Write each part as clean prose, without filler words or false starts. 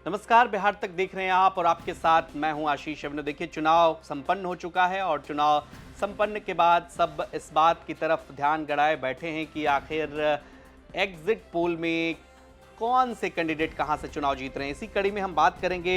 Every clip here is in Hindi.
नमस्कार, बिहार तक देख रहे हैं आप और आपके साथ मैं हूं आशीष अभिनव। देखिए, चुनाव संपन्न हो चुका है और चुनाव संपन्न के बाद सब इस बात की तरफ ध्यान गड़ाए बैठे हैं कि आखिर एग्जिट पोल में कौन से कैंडिडेट कहां से चुनाव जीत रहे हैं। इसी कड़ी में हम बात करेंगे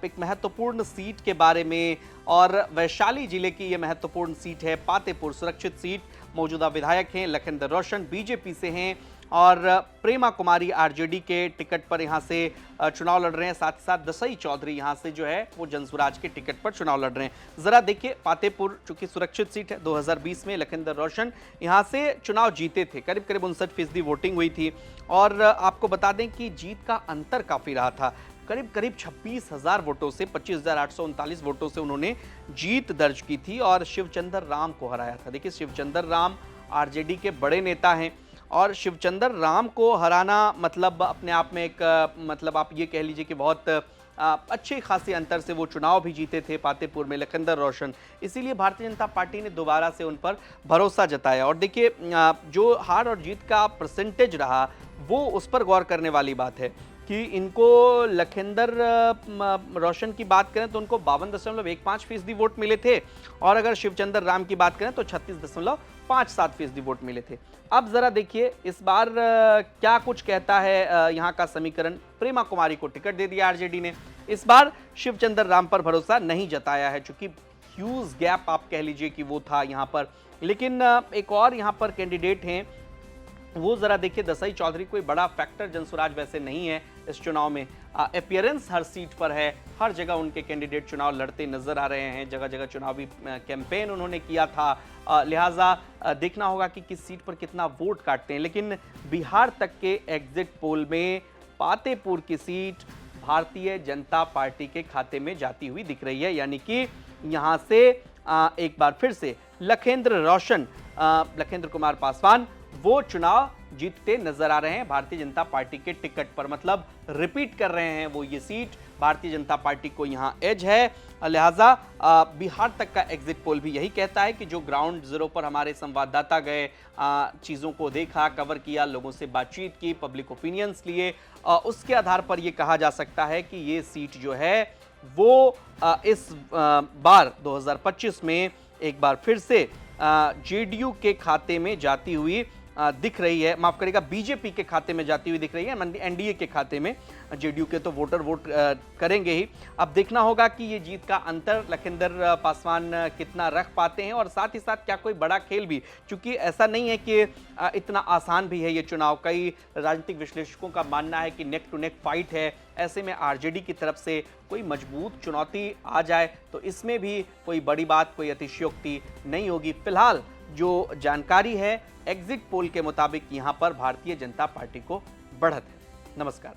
एक महत्वपूर्ण सीट के बारे में। और वैशाली जिले की यह महत्वपूर्ण सीट है पातेपुर, सुरक्षित सीट। मौजूदा विधायक हैं लखिंदर रोशन, बीजेपी से हैं, और प्रेमा कुमारी आरजेडी के टिकट पर यहां से चुनाव लड़ रहे हैं। साथ ही साथ दसई चौधरी यहां से जो है वो जनसुराज के टिकट पर चुनाव लड़ रहे हैं। जरा देखिए, पातेपुर चूंकि सुरक्षित सीट है, 2020 में लखिंदर रोशन यहां से चुनाव जीते थे। करीब करीब 59% वोटिंग हुई थी। और आपको बता दें कि जीत का अंतर काफी रहा था। करीब करीब 26,000 वोटों से 25,839 वोटों से उन्होंने जीत दर्ज की थी और शिवचंद्र राम को हराया था। देखिए, शिवचंद्र राम आरजेडी के बड़े नेता हैं और शिवचंद्र राम को हराना मतलब अपने आप में एक मतलब आप ये कह लीजिए कि बहुत अच्छे खासे अंतर से वो चुनाव भी जीते थे पातेपुर में लखिंदर रोशन। इसीलिए भारतीय जनता पार्टी ने दोबारा से उन पर भरोसा जताया। और देखिए, जो हार और जीत का परसेंटेज रहा वो उस पर गौर करने वाली बात है कि इनको लखिंदर रोशन की बात करें तो उनको 52.15% वोट मिले थे, और अगर शिवचंद्र राम की बात करें तो 36.57% वोट मिले थे। अब जरा देखिए इस बार क्या कुछ कहता है यहाँ का समीकरण। प्रेमा कुमारी को टिकट दे दिया आरजेडी ने। इस बार शिवचंद्र राम पर भरोसा नहीं जताया है, चूंकि ह्यूज गैप आप कह लीजिए कि वो था यहाँ पर। लेकिन एक और यहाँ पर कैंडिडेट हैं, वो जरा देखिए, दसई चौधरी कोई बड़ा फैक्टर जनसुराज वैसे नहीं है इस चुनाव में। अपीयरेंस हर सीट पर है, हर जगह उनके कैंडिडेट चुनाव लड़ते नजर आ रहे हैं, जगह जगह चुनावी कैंपेन उन्होंने किया था। लिहाजा देखना होगा कि किस सीट पर कितना वोट काटते हैं। लेकिन बिहार तक के एग्जिट पोल में पातेपुर की सीट भारतीय जनता पार्टी के खाते में जाती हुई दिख रही है। यानी कि यहाँ से एक बार फिर से लखिंदर रोशन, लखिंद्र कुमार पासवान वो चुनाव जीतते नजर आ रहे हैं भारतीय जनता पार्टी के टिकट पर। मतलब रिपीट कर रहे हैं वो ये सीट। भारतीय जनता पार्टी को यहां एज है। लिहाजा बिहार तक का एग्जिट पोल भी यही कहता है कि जो ग्राउंड जीरो पर हमारे संवाददाता गए, चीज़ों को देखा, कवर किया, लोगों से बातचीत की, पब्लिक ओपिनियंस लिए, उसके आधार पर यह कहा जा सकता है कि ये सीट जो है वो इस बार 2025 में एक बार फिर से जेडीयू के खाते में जाती हुई दिख रही है। माफ करिएगा, बीजेपी के खाते में जाती हुई दिख रही है। एनडीए के खाते में, जेडीयू के तो वोटर वोट करेंगे ही। अब देखना होगा कि ये जीत का अंतर लखिंदर पासवान कितना रख पाते हैं, और साथ ही साथ क्या कोई बड़ा खेल भी, क्योंकि ऐसा नहीं है कि इतना आसान भी है ये चुनाव। कई राजनीतिक विश्लेषकों का मानना है कि नेक टू नेक फाइट है। ऐसे में आरजेडी की तरफ से कोई मजबूत चुनौती आ जाए तो इसमें भी कोई बड़ी बात, कोई अतिशयोक्ति नहीं होगी। फिलहाल जो जानकारी है एग्जिट पोल के मुताबिक यहां पर भारतीय जनता पार्टी को बढ़त है। नमस्कार।